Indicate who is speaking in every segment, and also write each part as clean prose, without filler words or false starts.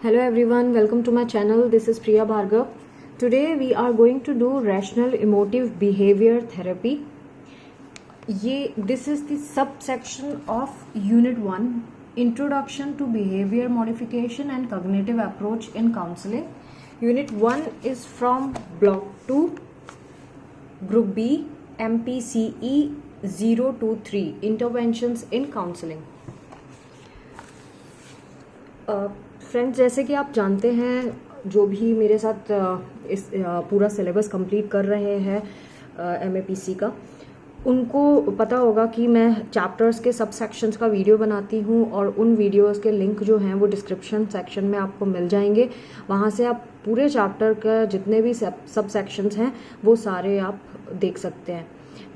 Speaker 1: Hello everyone, welcome to my channel. This is Priya Bhargav. Today we are going to do rational emotive behavior therapy. This is the subsection of Unit 1, Introduction to Behavior Modification and Cognitive Approach in Counseling. Unit 1 is from Block 2, Group B, MPCE 023, Interventions in Counseling. Friends, जैसे कि आप जानते हैं, जो भी मेरे साथ इस पूरा सिलेबस कंप्लीट कर रहे हैं MAPC का, उनको पता होगा कि मैं चैप्टर्स के सब सेक्शंस का वीडियो बनाती हूँ और उन वीडियोस के लिंक जो हैं वो डिस्क्रिप्शन सेक्शन में आपको मिल जाएंगे। वहाँ से आप पूरे चैप्टर का जितने भी सब सेक्शंस हैं वो सारे आप देख सकते हैं।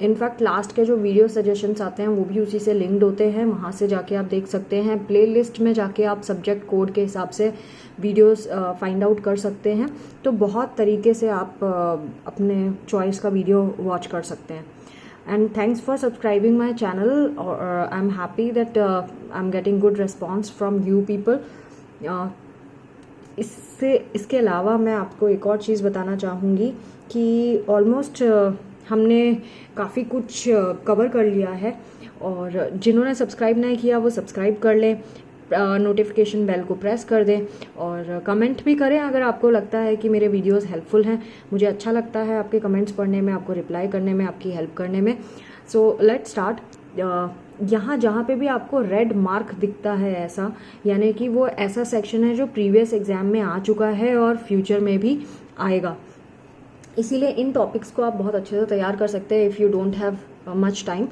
Speaker 1: इनफैक्ट लास्ट के जो वीडियो सजेशंस आते हैं वो भी उसी से लिंक्ड होते हैं, वहाँ से जाके आप देख सकते हैं। प्लेलिस्ट में जाके आप सब्जेक्ट कोड के हिसाब से वीडियोस फाइंड आउट कर सकते हैं। तो बहुत तरीके से आप अपने चॉइस का वीडियो वॉच कर सकते हैं। And thanks for subscribing my channel. I am happy that I am getting good response from you people. इसके अलावा मैं आपको एक और चीज़ बताना चाहूँगी कि ऑलमोस्ट हमने काफ़ी कुछ कवर कर लिया है, और जिन्होंने सब्सक्राइब नहीं किया वो सब्सक्राइब कर लें, नोटिफिकेशन बेल को प्रेस कर दें और कमेंट भी करें अगर आपको लगता है कि मेरे वीडियोस हेल्पफुल हैं। मुझे अच्छा लगता है आपके कमेंट्स पढ़ने में, आपको रिप्लाई करने में, आपकी हेल्प करने में। So let's start. यहाँ जहाँ पे भी आपको रेड मार्क दिखता है ऐसा, यानी कि वो ऐसा सेक्शन है जो प्रीवियस एग्जाम में आ चुका है और फ्यूचर में भी आएगा। इसीलिए इन टॉपिक्स को आप बहुत अच्छे से तैयार कर सकते हैं if you don't have much time.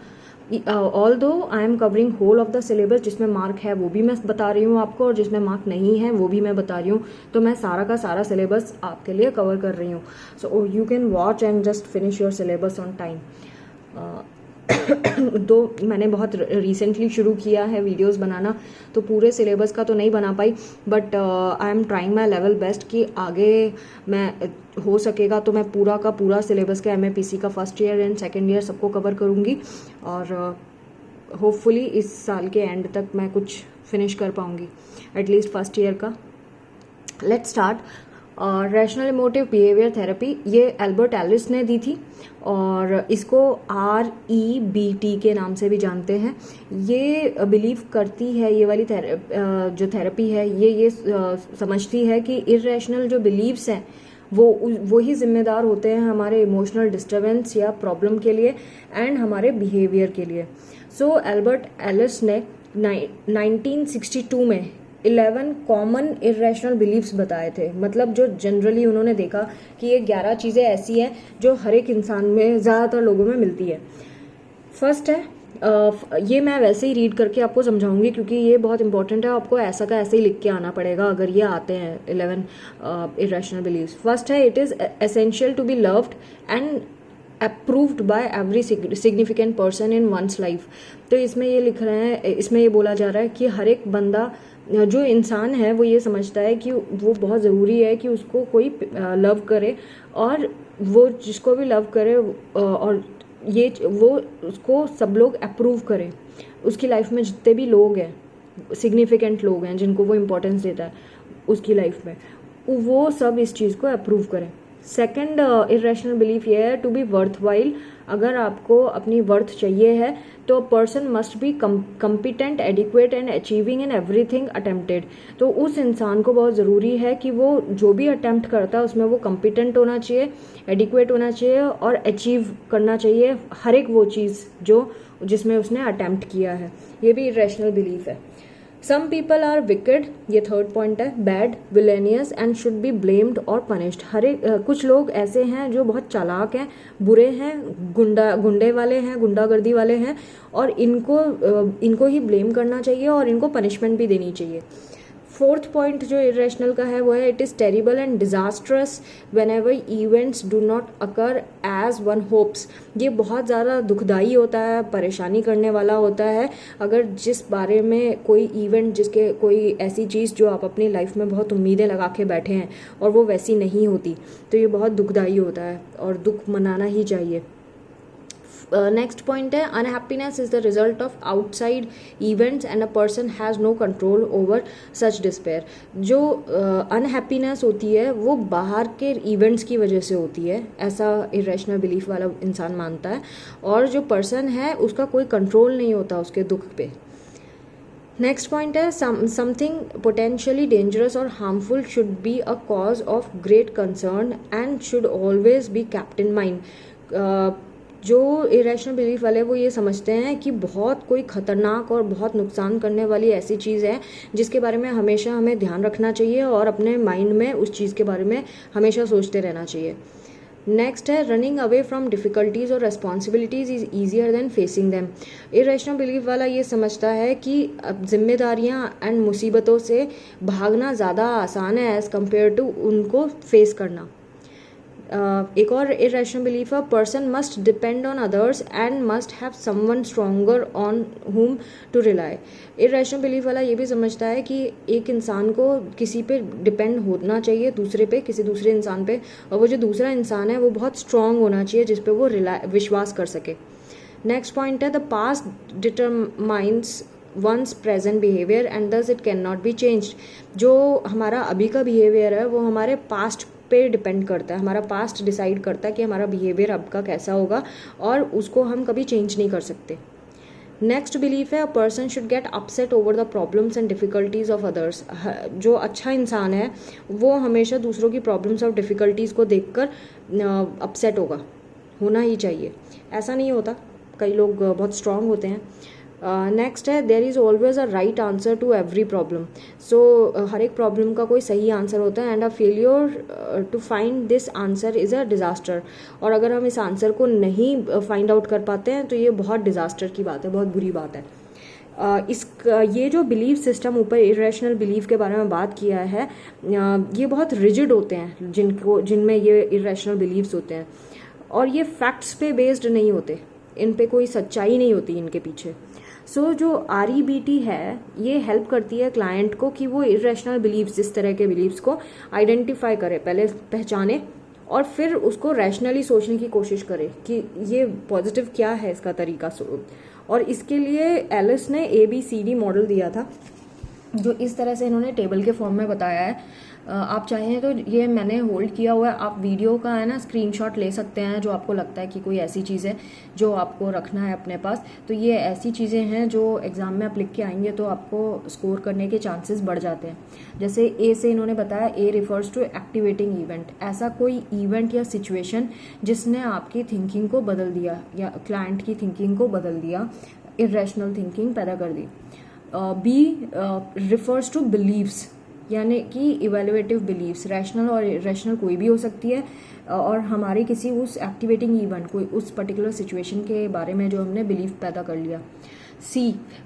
Speaker 1: Although I am covering whole of the syllabus, जिसमें मार्क है वो भी मैं बता रही हूँ आपको, और जिसमें मार्क नहीं है वो भी मैं बता रही हूँ। तो मैं सारा का सारा सिलेबस आपके लिए कवर कर रही हूँ। So you can watch and just finish your syllabus on time. तो मैंने बहुत रिसेंटली शुरू किया है वीडियोस बनाना, तो पूरे सिलेबस का तो नहीं बना पाई, but I am trying my level best कि आगे मैं हो सकेगा तो मैं पूरा का पूरा सिलेबस का MAPC का first year and second year सबको कवर करूँगी, और होपफुली इस साल के एंड तक मैं कुछ फिनिश कर पाऊँगी, एटलीस्ट फर्स्ट ईयर का। Let's start. Rational emotive behaviour therapy, ये एल्बर्ट एलिस ने दी थी और इसको REBT के नाम से भी जानते हैं। ये बिलीव करती है, ये वाली जो थेरेपी है ये समझती है कि इरेशनल जो बिलीव्स हैं वो ही जिम्मेदार होते हैं हमारे इमोशनल डिस्टर्बेंस या प्रॉब्लम के लिए एंड हमारे बिहेवियर के लिए। सो एल्बर्ट एलिस ने 1962 में 11 कॉमन इरेशनल बिलीव्स बताए थे। मतलब जो जनरली उन्होंने देखा कि ये 11 चीज़ें ऐसी हैं जो हर एक इंसान में, ज़्यादातर लोगों में मिलती है। फर्स्ट है, ये मैं वैसे ही रीड करके आपको समझाऊंगी क्योंकि ये बहुत इंपॉर्टेंट है, आपको ऐसा का ऐसे ही लिख के आना पड़ेगा अगर ये आते हैं 11 इरेशनल बिलीव्स। फर्स्ट है, it is essential to be loved and approved by every significant person in one's life. तो इसमें ये लिख रहे हैं, इसमें ये बोला जा रहा है कि हर एक बंदा जो इंसान है वो ये समझता है कि वो बहुत ज़रूरी है कि उसको कोई लव करे, और वो जिसको भी लव करे और वो उसको सब लोग अप्रूव करें। उसकी लाइफ में जितने भी लोग हैं, सिग्निफिकेंट लोग हैं जिनको वो इम्पोर्टेंस देता है उसकी लाइफ में, वो सब इस चीज़ को अप्रूव करें। सेकंड इरेशनल बिलीफ ये है, टू बी वर्थ वाइल। अगर आपको अपनी वर्थ चाहिए है तो person must be competent, adequate and achieving in everything attempted. तो उस इंसान को बहुत ज़रूरी है कि वो जो भी अटेम्प्ट करता है उसमें वो कम्पिटेंट होना चाहिए, एडिक्वेट होना चाहिए और अचीव करना चाहिए हर एक वो चीज़ जिसमें उसने अटेम्प्ट किया है। ये भी इरेशनल बिलीफ है। सम पीपल आर विकेड, ये थर्ड पॉइंट है, bad, villainous and should be blamed और पनिश्ड। कुछ लोग ऐसे हैं जो बहुत चालाक हैं, बुरे हैं, गुंडे वाले हैं, गुंडागर्दी वाले हैं, और इनको ही ब्लेम करना चाहिए और इनको पनिशमेंट भी देनी चाहिए। फोर्थ पॉइंट जो इरेशनल का है वो है, it is terrible and disastrous whenever events do not occur as one hopes. ये बहुत ज़्यादा दुखदाई होता है, परेशानी करने वाला होता है अगर जिस बारे में कोई इवेंट, जिसके कोई ऐसी चीज़ जो आप अपनी लाइफ में बहुत उम्मीदें लगा के बैठे हैं और वो वैसी नहीं होती, तो ये बहुत दुखदाई होता है और दुख मनाना ही चाहिए। नेक्स्ट पॉइंट है unhappiness is the result of outside events and a person has no control over such despair. जो अनहैप्पीनेस होती है वो बाहर के इवेंट्स की वजह से होती है, ऐसा इरेशनल बिलीफ वाला इंसान मानता है, और जो पर्सन है उसका कोई कंट्रोल नहीं होता उसके दुख पे। नेक्स्ट पॉइंट है समथिंग पोटेंशियली डेंजरस और harmful should be a cause of great concern and should always be kept in mind. जो इरेशनल बिलीफ वाले वो ये समझते हैं कि बहुत कोई ख़तरनाक और बहुत नुकसान करने वाली ऐसी चीज़ है जिसके बारे में हमेशा हमें ध्यान रखना चाहिए और अपने माइंड में उस चीज़ के बारे में हमेशा सोचते रहना चाहिए। नेक्स्ट है रनिंग अवे फ्रॉम डिफ़िकल्टीज और responsibilities is easier than facing them. Irrational belief वाला ये समझता है कि जिम्मेदारियाँ एंड मुसीबतों से भागना ज़्यादा आसान है एज़ कम्पेयर टू उनको फेस करना। एक और इरेशनल बिलीफ है person must depend on others and must have someone stronger on whom to rely. Irrational belief वाला ये भी समझता है कि एक इंसान को किसी पे डिपेंड होना चाहिए, दूसरे पे, किसी दूसरे इंसान पे, और वो जो दूसरा इंसान है वो बहुत स्ट्रांग होना चाहिए जिस पे वो विश्वास कर सके। नेक्स्ट पॉइंट है the past determines one's present behaviour and thus it cannot be changed. जो हमारा अभी का बिहेवियर है वो हमारे पास्ट पे डिपेंड करता है, हमारा पास्ट डिसाइड करता है कि हमारा बिहेवियर अब का कैसा होगा और उसको हम कभी चेंज नहीं कर सकते। नेक्स्ट बिलीफ है a person should get upset over the problems and difficulties of others. जो अच्छा इंसान है वो हमेशा दूसरों की प्रॉब्लम्स और डिफ़िकल्टीज़ को देखकर अपसेट होना ही चाहिए। ऐसा नहीं होता, कई लोग बहुत स्ट्रांग होते हैं। नेक्स्ट है there is always a right answer to every problem. So हर एक प्रॉब्लम का कोई सही आंसर होता है and a failure to find this answer is a disaster. और अगर हम इस आंसर को नहीं फाइंड आउट कर पाते हैं तो ये बहुत डिज़ास्टर की बात है, बहुत बुरी बात है। ये जो बिलीफ सिस्टम ऊपर इरेशनल बिलीफ के बारे में बात किया है, ये बहुत रिजिड होते हैं जिनमें ये इरेशनल बिलीव्स होते हैं, और ये फैक्ट्स पे बेस्ड नहीं होते, इन पे कोई सच्चाई नहीं होती इनके पीछे। सो जो REBT है ये हेल्प करती है क्लाइंट को कि वो इरेशनल बिलीव्स, इस तरह के बिलीव्स को आइडेंटिफाई करे, पहले पहचाने और फिर उसको रैशनली सोचने की कोशिश करे कि ये पॉजिटिव क्या है इसका तरीका। और इसके लिए एलिस ने ABCD मॉडल दिया था जो इस तरह से इन्होंने टेबल के फॉर्म में बताया है। आप चाहें तो ये मैंने होल्ड किया हुआ है, आप वीडियो का है ना स्क्रीनशॉट ले सकते हैं जो आपको लगता है कि कोई ऐसी चीज़ है जो आपको रखना है अपने पास। तो ये ऐसी चीज़ें हैं जो एग्ज़ाम में आप लिख के आएंगे तो आपको स्कोर करने के चांसेस बढ़ जाते हैं। जैसे A से इन्होंने बताया A refers to activating event, ऐसा कोई इवेंट या सिचुएशन जिसने आपकी थिंकिंग को बदल दिया या क्लाइंट की थिंकिंग को बदल दिया, इरेशनल थिंकिंग पैदा कर दी। B रिफर्स टू बिलीव्स, यानी कि इवेल्युएटिव बिलीव्स, रैशनल और इरेशनल कोई भी हो सकती है, और हमारी किसी उस एक्टिवेटिंग इवेंट, कोई उस पर्टिकुलर सिचुएशन के बारे में जो हमने बिलीव पैदा कर लिया। C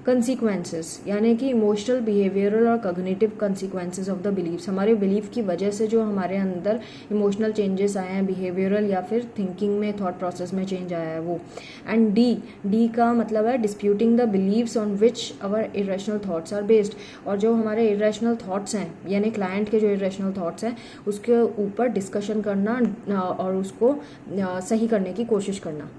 Speaker 1: कंसिक्वेंसेस, यानी कि इमोशनल, बिहेवियरल और cognitive consequences of the beliefs, हमारे बिलीव की वजह से जो हमारे अंदर इमोशनल चेंजेस आए हैं, बिहेवियरल या फिर थिंकिंग में, थॉट प्रोसेस में चेंज आया है वो। एंड D का मतलब है disputing the beliefs on which our irrational thoughts are based, और जो हमारे इरेशनल थॉट्स हैं यानी क्लाइंट के जो इरेशनल थॉट्स हैं उसके ऊपर डिस्कशन करना और उसको सही करने की कोशिश करना।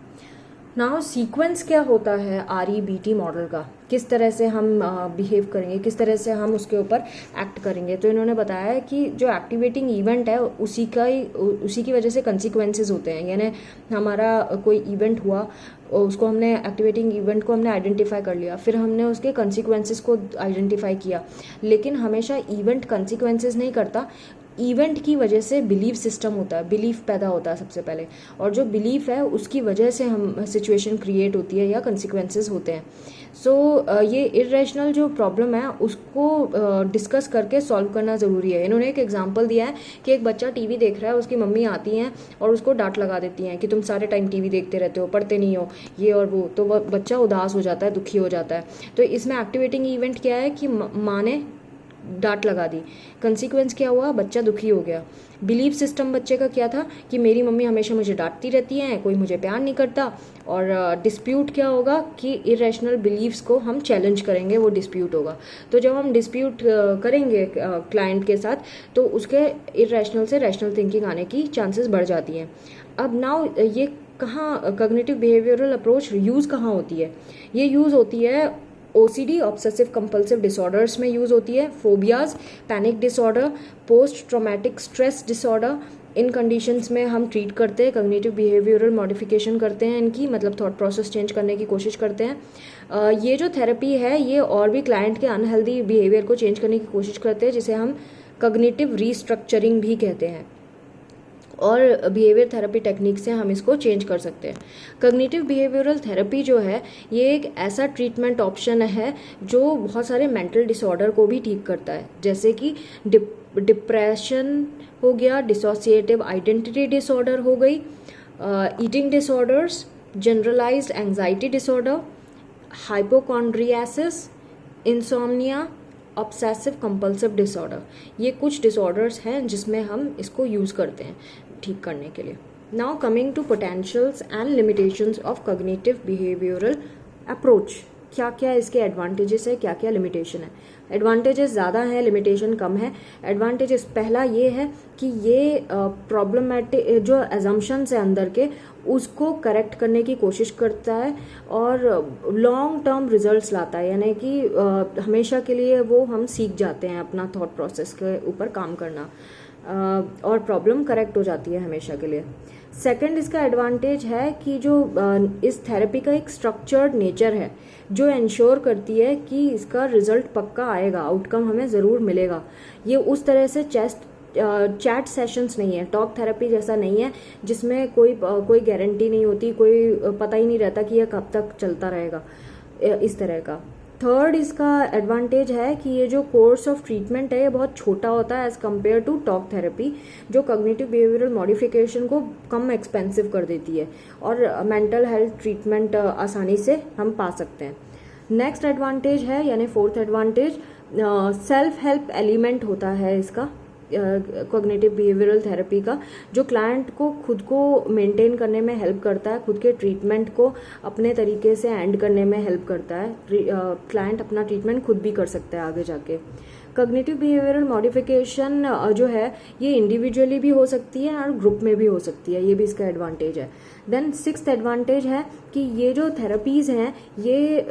Speaker 1: नाउ सीक्वेंस क्या होता है REBT मॉडल का, किस तरह से हम बिहेव करेंगे, किस तरह से हम उसके ऊपर एक्ट करेंगे। तो इन्होंने बताया कि जो एक्टिवेटिंग इवेंट है उसी की वजह से कंसिक्वेंसेस होते हैं, यानी हमारा कोई इवेंट हुआ, उसको हमने एक्टिवेटिंग इवेंट को हमने आइडेंटिफाई कर लिया, फिर हमने उसके कंसिक्वेंसेस को आइडेंटिफाई किया, लेकिन हमेशा इवेंट कंसिक्वेंसेस नहीं करता, इवेंट की वजह से बिलीफ सिस्टम होता है, बिलीफ पैदा होता है सबसे पहले, और जो बिलीफ है उसकी वजह से हम सिचुएशन क्रिएट होती है या कंसिक्वेंसेस होते हैं। सो ये इरेशनल जो प्रॉब्लम है उसको डिस्कस करके सॉल्व करना ज़रूरी है। इन्होंने एक एग्जांपल दिया है कि एक बच्चा टीवी देख रहा है, उसकी मम्मी आती हैं और उसको डांट लगा देती हैं कि तुम सारे टाइम टीवी देखते रहते हो, पढ़ते नहीं हो, ये और वो, तो वह बच्चा उदास हो जाता है, दुखी हो जाता है। तो इसमें एक्टिवेटिंग इवेंट क्या है कि माँ ने डांट लगा दी, कंसीक्वेंस क्या हुआ, बच्चा दुखी हो गया। बिलीफ सिस्टम बच्चे का क्या था कि मेरी मम्मी हमेशा मुझे डांटती रहती हैं, कोई मुझे प्यार नहीं करता। और डिस्प्यूट क्या होगा कि इरेशनल बिलीव्स को हम चैलेंज करेंगे, वो डिस्प्यूट होगा। तो जब हम डिस्प्यूट करेंगे क्लाइंट के साथ तो उसके इरेशनल से रैशनल थिंकिंग आने की चांसेस बढ़ जाती हैं। अब नाउ ये कहाँ कॉग्निटिव बिहेवियरल अप्रोच यूज़ कहाँ होती है? ये यूज़ होती है OCD ऑब्सेसिव कंपल्सिव डिसऑर्डर्स में यूज़ होती है, phobias, panic disorder, post traumatic stress disorder. इन कंडीशंस में हम ट्रीट करते हैं, कॉग्निटिव बिहेवियरल मॉडिफिकेशन करते हैं इनकी, मतलब थॉट प्रोसेस चेंज करने की कोशिश करते हैं। ये जो थेरेपी है ये और भी क्लाइंट के अनहेल्दी बिहेवियर को चेंज करने की कोशिश करते हैं, जिसे हम कॉग्निटिव रीस्ट्रक्चरिंग भी कहते हैं, और बिहेवियर थेरेपी टेक्निक से हम इसको चेंज कर सकते हैं। कॉग्निटिव बिहेवियरल थेरेपी जो है ये एक ऐसा ट्रीटमेंट ऑप्शन है जो बहुत सारे मेंटल डिसऑर्डर को भी ठीक करता है, जैसे कि डिप्रेशन हो गया, डिसोसिएटिव आइडेंटिटी डिसऑर्डर हो गई, eating disorders, generalised anxiety disorder, hypochondriasis, insomnia, obsessive compulsive disorder. ये कुछ डिसऑर्डर्स हैं जिसमें हम इसको यूज़ करते हैं ठीक करने के लिए। Now coming to potentials and limitations of cognitive behavioural approach. क्या क्या इसके एडवांटेजेस है, क्या क्या लिमिटेशन है? एडवांटेजेस ज़्यादा हैं, लिमिटेशन कम है। एडवांटेजेस पहला ये है कि ये प्रॉब्लमेटिक जो एजम्पशंस है अंदर के उसको करेक्ट करने की कोशिश करता है और लॉन्ग टर्म रिजल्ट्स लाता है, यानी कि हमेशा के लिए वो हम सीख जाते हैं अपना थॉट प्रोसेस के ऊपर काम करना, और प्रॉब्लम करेक्ट हो जाती है हमेशा के लिए। सेकंड इसका एडवांटेज है कि जो इस थेरेपी का एक स्ट्रक्चर्ड नेचर है जो इंश्योर करती है कि इसका रिजल्ट पक्का आएगा, आउटकम हमें ज़रूर मिलेगा। ये उस तरह से चैट सेशंस नहीं है, टॉक थेरेपी जैसा नहीं है जिसमें कोई गारंटी नहीं होती, कोई पता ही नहीं रहता कि यह कब तक चलता रहेगा, इस तरह का। थर्ड इसका एडवांटेज है कि ये जो कोर्स ऑफ ट्रीटमेंट है ये बहुत छोटा होता है as compare to talk therapy, जो कॉग्निटिव बिहेवियरल मॉडिफिकेशन को कम एक्सपेंसिव कर देती है, और मेंटल हेल्थ ट्रीटमेंट आसानी से हम पा सकते हैं। नेक्स्ट एडवांटेज है, यानी fourth advantage, self help element होता है इसका कॉग्निटिव बिहेवियरल थेरेपी का, जो क्लाइंट को खुद को मेंटेन करने में हेल्प करता है, खुद के ट्रीटमेंट को अपने तरीके से एंड करने में हेल्प करता है। क्लाइंट अपना ट्रीटमेंट खुद भी कर सकता है आगे जाके। कॉग्निटिव बिहेवियरल मॉडिफिकेशन जो है ये इंडिविजुअली भी हो सकती है और ग्रुप में भी हो सकती है, ये भी इसका एडवांटेज है। देन सिक्स्थ एडवांटेज है कि ये जो थेरेपीज़ हैं ये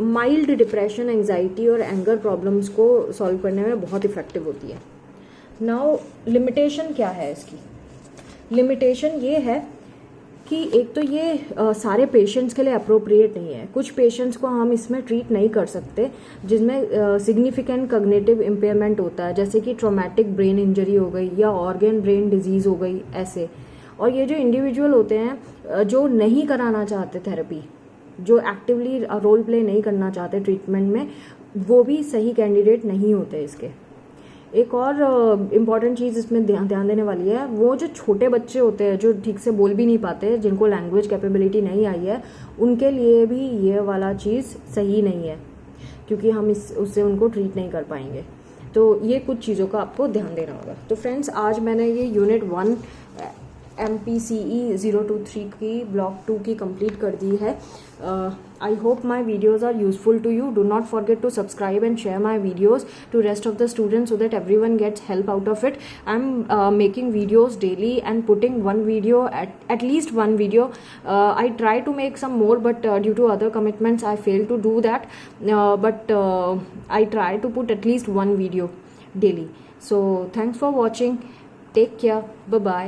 Speaker 1: माइल्ड डिप्रेशन, एंजाइटी और एंगर प्रॉब्लम्स को सॉल्व करने में बहुत इफेक्टिव होती है। नाउ लिमिटेशन क्या है इसकी? लिमिटेशन ये है कि एक तो ये सारे पेशेंट्स के लिए अप्रोप्रिएट नहीं है। कुछ पेशेंट्स को हम इसमें ट्रीट नहीं कर सकते जिसमें सिग्निफिकेंट कॉग्निटिव इम्पेयरमेंट होता है, जैसे कि ट्रॉमेटिक ब्रेन इंजरी हो गई या ऑर्गन ब्रेन डिजीज़ हो गई, ऐसे। और ये जो इंडिविजुअल होते हैं जो नहीं कराना चाहते थेरेपी, जो एक्टिवली रोल प्ले नहीं करना चाहते ट्रीटमेंट में, वो भी सही कैंडिडेट नहीं होते इसके। एक और इम्पॉर्टेंट चीज़ इसमें ध्यान देने वाली है, वो जो छोटे बच्चे होते हैं जो ठीक से बोल भी नहीं पाते, जिनको लैंग्वेज कैपेबिलिटी नहीं आई है, उनके लिए भी ये वाला चीज़ सही नहीं है, क्योंकि हम उससे उनको ट्रीट नहीं कर पाएंगे। तो ये कुछ चीज़ों का आपको ध्यान देना होगा। तो फ्रेंड्स, आज मैंने ये यूनिट 1 MPCE 023 की ब्लॉक 2 की कंप्लीट कर दी है। I hope my videos are useful to you. Do not forget to subscribe and share my videos to rest of the students so that everyone gets help out of it. I'm making videos daily and putting one video at least one video. I try to make some more, but due to other commitments I fail to do that. But I try to put at least one video daily. So thanks for watching. Take care. Bye bye.